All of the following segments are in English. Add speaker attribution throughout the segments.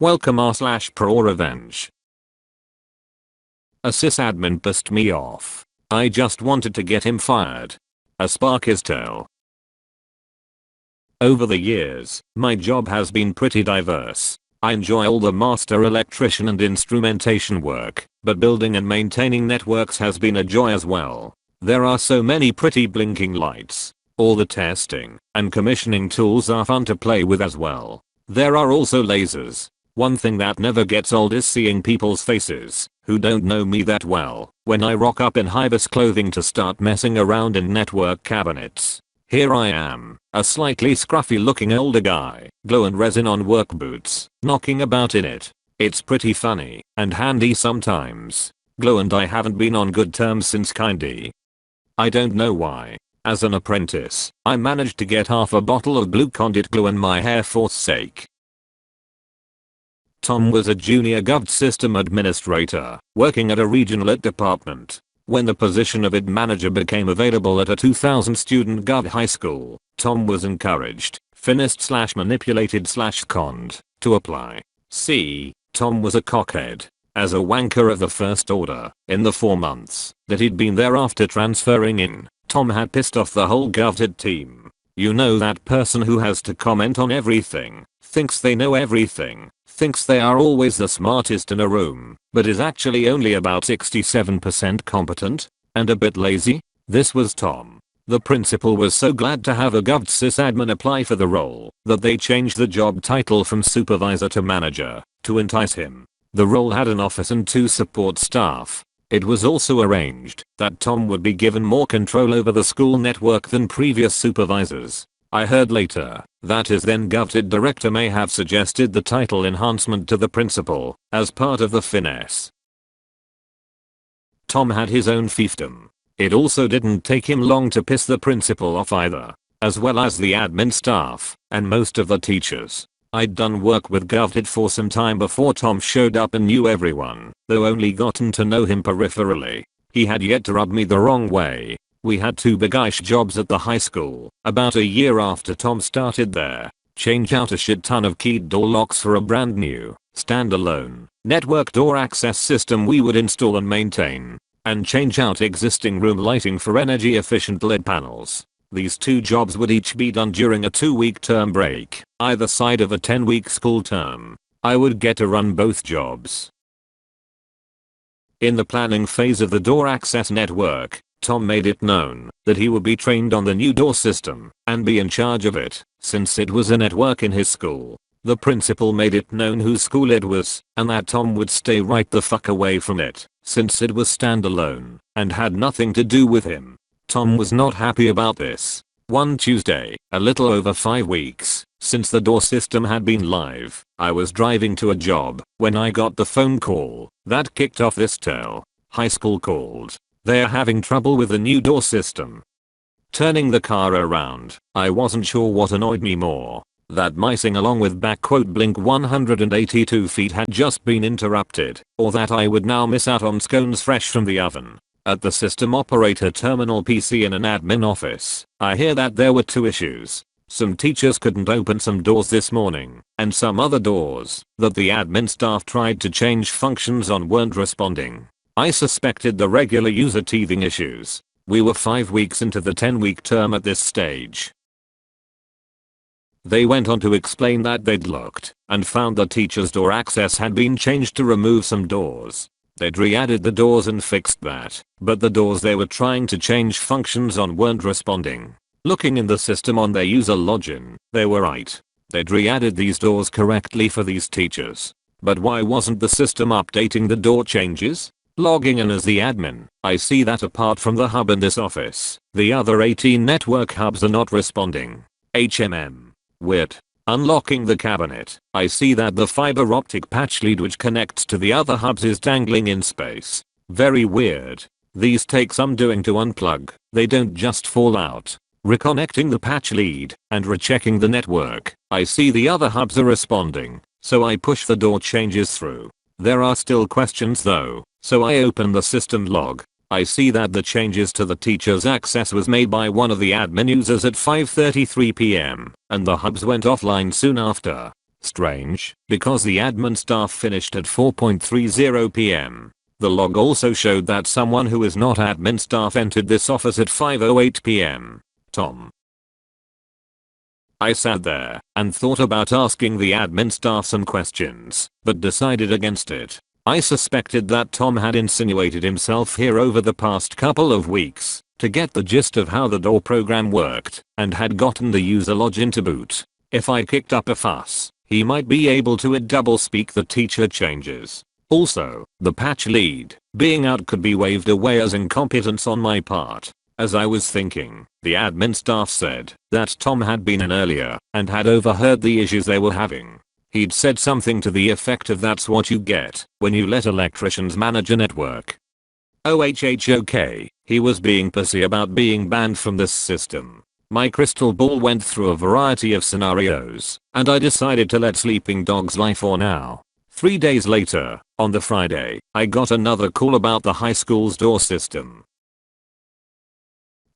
Speaker 1: Welcome r/Prorevenge. A sysadmin pissed me off. I just wanted to get him fired. A Sparkies Tale. Over the years, my job has been pretty diverse. I enjoy all the master electrician and instrumentation work, but building and maintaining networks has been a joy as well. There are so many pretty blinking lights. All the testing and commissioning tools are fun to play with as well. There are also lasers. One thing that never gets old is seeing people's faces, who don't know me that well, when I rock up in high-vis clothing to start messing around in network cabinets. Here I am, a slightly scruffy looking older guy, glow and resin on work boots, knocking about in it. It's pretty funny, and handy sometimes. Glow and I haven't been on good terms since kinda. I don't know why. As an apprentice, I managed to get half a bottle of blue conduit glue in my hair for sake. Tom was a junior Gov system administrator, working at a regional IT department. When the position of IT manager became available at a 2,000 student Gov high school, Tom was encouraged, finessed/manipulated/conned, to apply. See, Tom was a cockhead. As a wanker of the first order, in the 4 months that he'd been there after transferring in, Tom had pissed off the whole GovTid team. You know, that person who has to comment on everything, thinks they know everything, thinks they are always the smartest in a room, but is actually only about 67% competent, and a bit lazy? This was Tom. The principal was so glad to have a Gov sysadmin apply for the role that they changed the job title from supervisor to manager to entice him. The role had an office and 2 support staff. It was also arranged that Tom would be given more control over the school network than previous supervisors. I heard later that his then GovTid director may have suggested the title enhancement to the principal as part of the finesse. Tom had his own fiefdom. It also didn't take him long to piss the principal off either, as well as the admin staff and most of the teachers. I'd done work with GovTid for some time before Tom showed up and knew everyone, though only gotten to know him peripherally. He had yet to rub me the wrong way. We had 2 big-ish jobs at the high school, about a year after Tom started there. Change out a shit ton of keyed door locks for a brand new, standalone, network door access system we would install and maintain. And change out existing room lighting for energy efficient LED panels. These 2 jobs would each be done during a 2-week term break, either side of a 10-week school term. I would get to run both jobs. In the planning phase of the door access network, Tom made it known that he would be trained on the new door system and be in charge of it, since it was a network in his school. The principal made it known whose school it was, and that Tom would stay right the fuck away from it, since it was standalone and had nothing to do with him. Tom was not happy about this. One Tuesday, a little over 5 weeks since the door system had been live, I was driving to a job when I got the phone call that kicked off this tale. High school called. They're having trouble with the new door system. Turning the car around, I wasn't sure what annoyed me more. That my sing along with blink 182 feet had just been interrupted, or that I would now miss out on scones fresh from the oven. At the system operator terminal PC in an admin office, I hear that there were 2 issues. Some teachers couldn't open some doors this morning, and some other doors that the admin staff tried to change functions on weren't responding. I suspected the regular user teething issues. We were 5 weeks into the 10-week term at this stage. They went on to explain that they'd looked and found the teacher's door access had been changed to remove some doors. They'd re-added the doors and fixed that, but the doors they were trying to change functions on weren't responding. Looking in the system on their user login, they were right. They'd re-added these doors correctly for these teachers. But why wasn't the system updating the door changes? Logging in as the admin, I see that apart from the hub in this office, the other 18 network hubs are not responding. HMM. Weird. Unlocking the cabinet, I see that the fiber optic patch lead which connects to the other hubs is dangling in space. Very weird. These take some doing to unplug, they don't just fall out. Reconnecting the patch lead and rechecking the network, I see the other hubs are responding, so I push the door changes through. There are still questions though, so I open the system log. I see that the changes to the teacher's access was made by one of the admin users at 5:33 PM, and the hubs went offline soon after. Strange, because the admin staff finished at 4:30 p.m. The log also showed that someone who is not admin staff entered this office at 5:08 p.m. Tom. I sat there and thought about asking the admin staff some questions, but decided against it. I suspected that Tom had insinuated himself here over the past couple of weeks to get the gist of how the door program worked and had gotten the user login to boot. If I kicked up a fuss, he might be able to doublespeak the teacher changes. Also, the patch lead being out could be waved away as incompetence on my part. As I was thinking, the admin staff said that Tom had been in earlier and had overheard the issues they were having. He'd said something to the effect of "that's what you get when you let electricians manage a network." Okay, he was being pussy about being banned from this system. My crystal ball went through a variety of scenarios, and I decided to let sleeping dogs lie for now. 3 days later, on the Friday, I got another call about the high school's door system.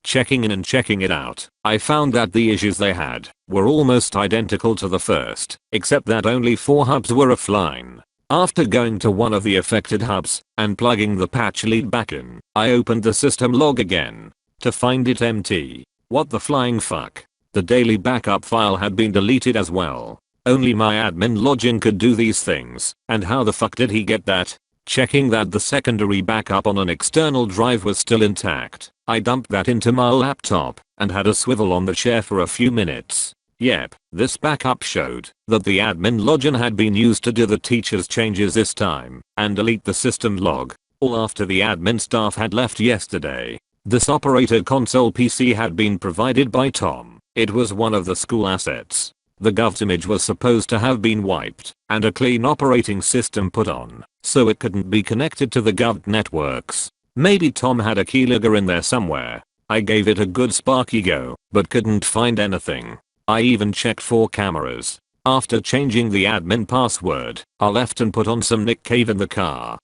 Speaker 1: Checking in and checking it out, I found that the issues they had were almost identical to the first, except that only 4 hubs were offline. After going to one of the affected hubs and plugging the patch lead back in, I opened the system log again to find it empty. What the flying fuck? The daily backup file had been deleted as well. Only my admin login could do these things, and how the fuck did he get that? Checking that the secondary backup on an external drive was still intact, I dumped that into my laptop and had a swivel on the chair for a few minutes. Yep, this backup showed that the admin login had been used to do the teacher's changes this time and delete the system log, all after the admin staff had left yesterday. This operator console PC had been provided by Tom. It was one of the school assets. The gov image was supposed to have been wiped and a clean operating system put on, so it couldn't be connected to the gov networks. Maybe Tom had a keylogger in there somewhere. I gave it a good Sparky go, but couldn't find anything. I even checked 4 cameras. After changing the admin password, I left and put on some Nick Cave in the car.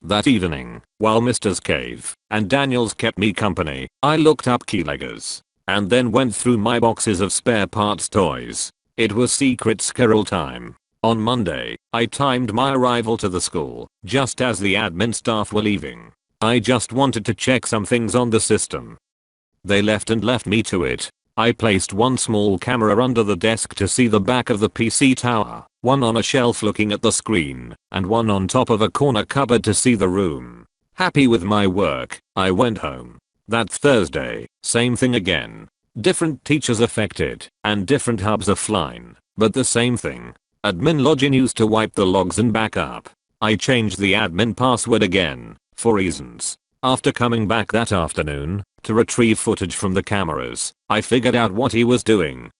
Speaker 1: That evening, while Mr. Cave and Daniels kept me company, I looked up keyloggers and then went through my boxes of spare parts toys. It was secret squirrel time. On Monday, I timed my arrival to the school just as the admin staff were leaving. I just wanted to check some things on the system. They left and left me to it. I placed one small camera under the desk to see the back of the PC tower, one on a shelf looking at the screen, and one on top of a corner cupboard to see the room. Happy with my work, I went home. That Thursday, same thing again. Different teachers affected, and different hubs offline, but the same thing. Admin login used to wipe the logs and backup. I changed the admin password again, for reasons. After coming back that afternoon to retrieve footage from the cameras, I figured out what he was doing.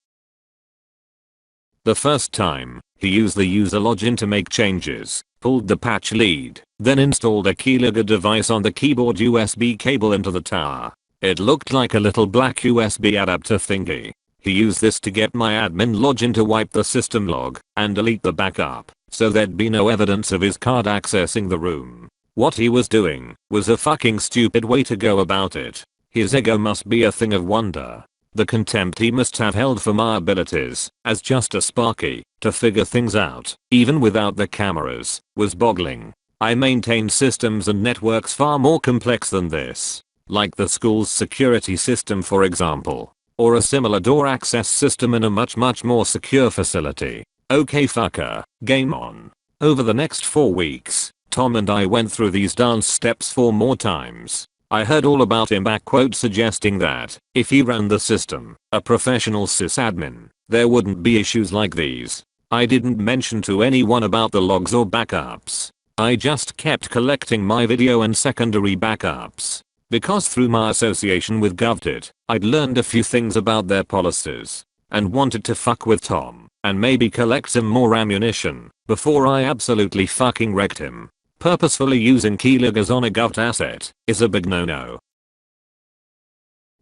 Speaker 1: The first time, he used the user login to make changes, pulled the patch lead, then installed a keylogger device on the keyboard USB cable into the tower. It looked like a little black USB adapter thingy. He used this to get my admin login to wipe the system log and delete the backup, so there'd be no evidence of his card accessing the room. What he was doing was a fucking stupid way to go about it. His ego must be a thing of wonder. The contempt he must have held for my abilities, as just a Sparky, to figure things out, even without the cameras, was boggling. I maintain systems and networks far more complex than this. Like the school's security system for example. Or a similar door access system in a much more secure facility. Okay fucker, game on. Over the next 4 weeks, Tom and I went through these dance steps 4 more times. I heard all about him suggesting that if he ran the system, a professional sysadmin, there wouldn't be issues like these. I didn't mention to anyone about the logs or backups. I just kept collecting my video and secondary backups. Because through my association with GovDit, I'd learned a few things about their policies and wanted to fuck with Tom and maybe collect some more ammunition before I absolutely fucking wrecked him. Purposefully using keyloggers on a Gov asset is a big no-no.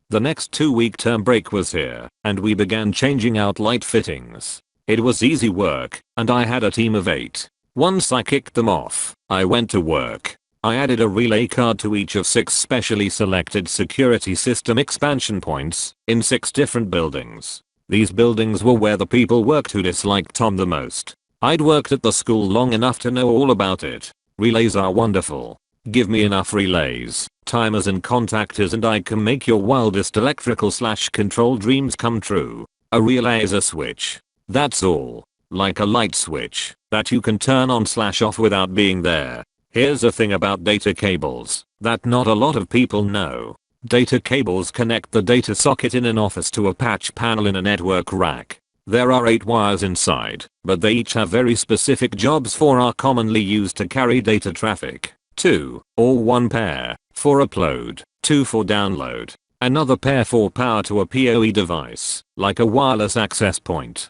Speaker 1: The next 2-week term break was here, and we began changing out light fittings. It was easy work, and I had a team of 8. Once I kicked them off, I went to work. I added a relay card to each of 6 specially selected security system expansion points in 6 different buildings. These buildings were where the people worked who disliked Tom the most. I'd worked at the school long enough to know all about it. Relays are wonderful. Give me enough relays, timers and contactors and I can make your wildest electrical/control dreams come true. A relay is a switch. That's all. Like a light switch that you can turn on/off without being there. Here's the thing about data cables that not a lot of people know. Data cables connect the data socket in an office to a patch panel in a network rack. There are 8 wires inside, but they each have very specific jobs. 4 are commonly used to carry data traffic. 2, or 1 pair, for upload, 2 for download, another pair for power to a PoE device, like a wireless access point.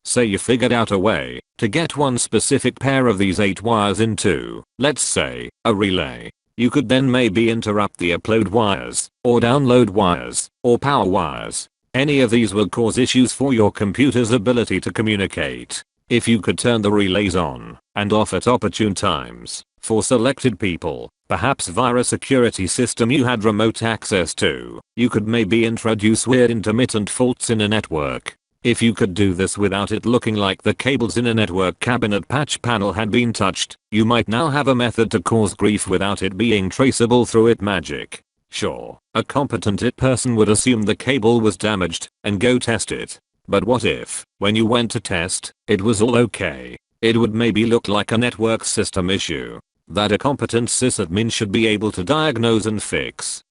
Speaker 1: Say you figured out a way to get one specific pair of these 8 wires into, let's say, a relay. You could then maybe interrupt the upload wires, or download wires, or power wires. Any of these will cause issues for your computer's ability to communicate. If you could turn the relays on and off at opportune times for selected people, perhaps via a security system you had remote access to, you could maybe introduce weird intermittent faults in a network. If you could do this without it looking like the cables in a network cabinet patch panel had been touched, you might now have a method to cause grief without it being traceable through IT magic. Sure, a competent IT person would assume the cable was damaged and go test it. But what if, when you went to test, it was all okay? It would maybe look like a network system issue that a competent sysadmin should be able to diagnose and fix.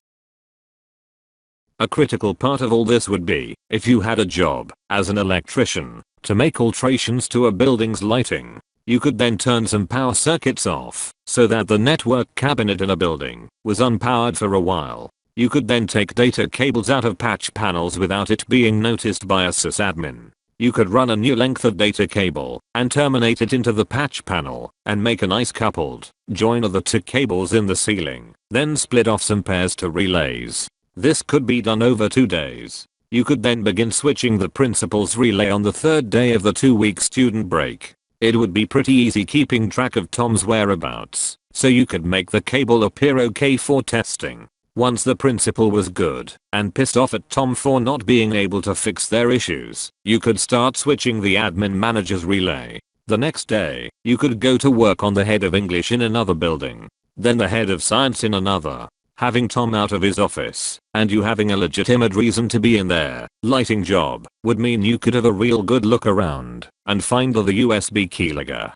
Speaker 1: A critical part of all this would be, if you had a job, as an electrician, to make alterations to a building's lighting. You could then turn some power circuits off, so that the network cabinet in a building was unpowered for a while. You could then take data cables out of patch panels without it being noticed by a sysadmin. You could run a new length of data cable and terminate it into the patch panel and make a nice coupled join of the 2 cables in the ceiling, then split off some pairs to relays. This could be done over 2 days. You could then begin switching the principal's relay on the 3rd day of the 2-week student break. It would be pretty easy keeping track of Tom's whereabouts, so you could make the cable appear okay for testing. Once the principal was good and pissed off at Tom for not being able to fix their issues, you could start switching the admin manager's relay. The next day, you could go to work on the head of English in another building, then the head of science in another. Having Tom out of his office and you having a legitimate reason to be in there lighting job would mean you could have a real good look around and find the USB keylogger.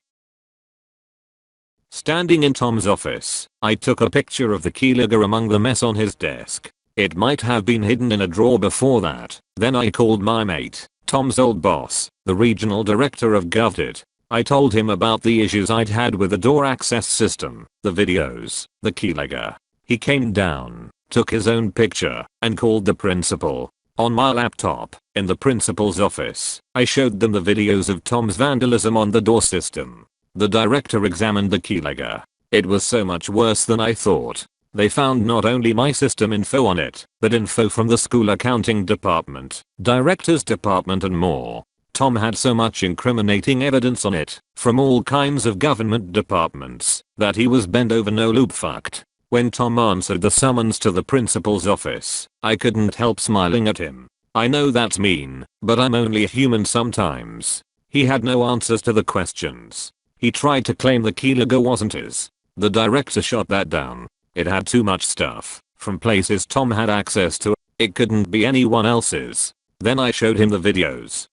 Speaker 1: Standing in Tom's office, I took a picture of the keylogger among the mess on his desk. It might have been hidden in a drawer before that. Then I called my mate, Tom's old boss, the regional director of GovDit. I told him about the issues I'd had with the door access system, the videos, the keylogger. He came down, took his own picture, and called the principal. On my laptop, in the principal's office, I showed them the videos of Tom's vandalism on the door system. The director examined the keylogger. It was so much worse than I thought. They found not only my system info on it, but info from the school accounting department, director's department and more. Tom had so much incriminating evidence on it, from all kinds of government departments, that he was bent over no loop fucked. When Tom answered the summons to the principal's office, I couldn't help smiling at him. I know that's mean, but I'm only a human sometimes. He had no answers to the questions. He tried to claim the keylogger wasn't his. The director shot that down. It had too much stuff from places Tom had access to. It couldn't be anyone else's. Then I showed him the videos.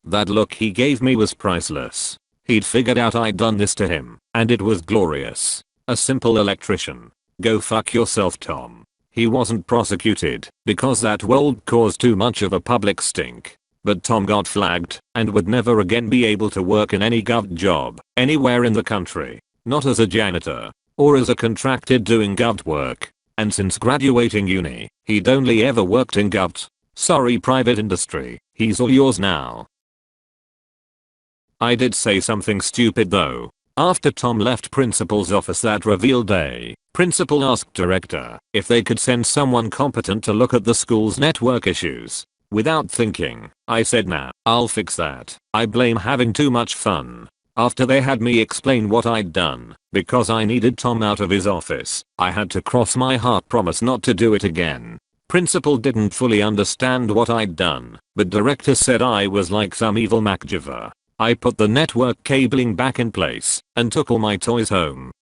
Speaker 1: That look he gave me was priceless. He'd figured out I'd done this to him, and it was glorious. A simple electrician. Go fuck yourself, Tom. He wasn't prosecuted because that would cause too much of a public stink. But Tom got flagged and would never again be able to work in any gov job anywhere in the country. Not as a janitor or as a contracted doing gov work. And since graduating uni, he'd only ever worked in gov. Sorry, private industry. He's all yours now. I did say something stupid though. After Tom left principal's office that reveal day, principal asked director if they could send someone competent to look at the school's network issues. Without thinking, I said nah, I'll fix that. I blame having too much fun. After they had me explain what I'd done, because I needed Tom out of his office, I had to cross my heart promise not to do it again. Principal didn't fully understand what I'd done, but director said I was like some evil MacGyver. I put the network cabling back in place and took all my toys home.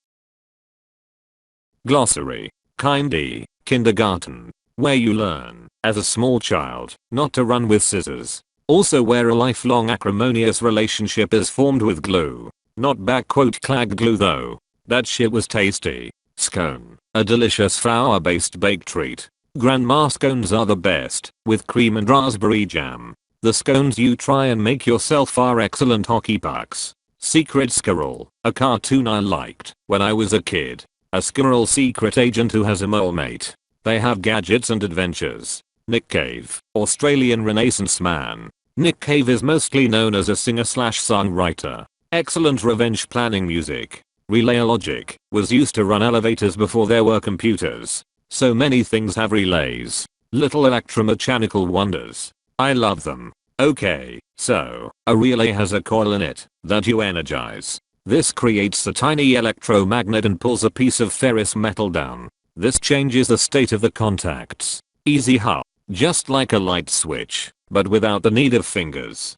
Speaker 1: Glossary. Kindy, kindergarten. Where you learn, as a small child, not to run with scissors. Also where a lifelong acrimonious relationship is formed with glue. Not clag glue though. That shit was tasty. Scone. A delicious flour-based baked treat. Grandma scones are the best, with cream and raspberry jam. The scones you try and make yourself are excellent hockey pucks. Secret Squirrel, a cartoon I liked when I was a kid. A squirrel secret agent who has a mole mate. They have gadgets and adventures. Nick Cave, Australian Renaissance man. Nick Cave is mostly known as a singer/songwriter. Excellent revenge planning music. Relay logic was used to run elevators before there were computers. So many things have relays. Little electromechanical wonders. I love them. Okay, so a relay has a coil in it that you energize. This creates a tiny electromagnet and pulls a piece of ferrous metal down. This changes the state of the contacts. Easy how? Just like a light switch, but without the need of fingers.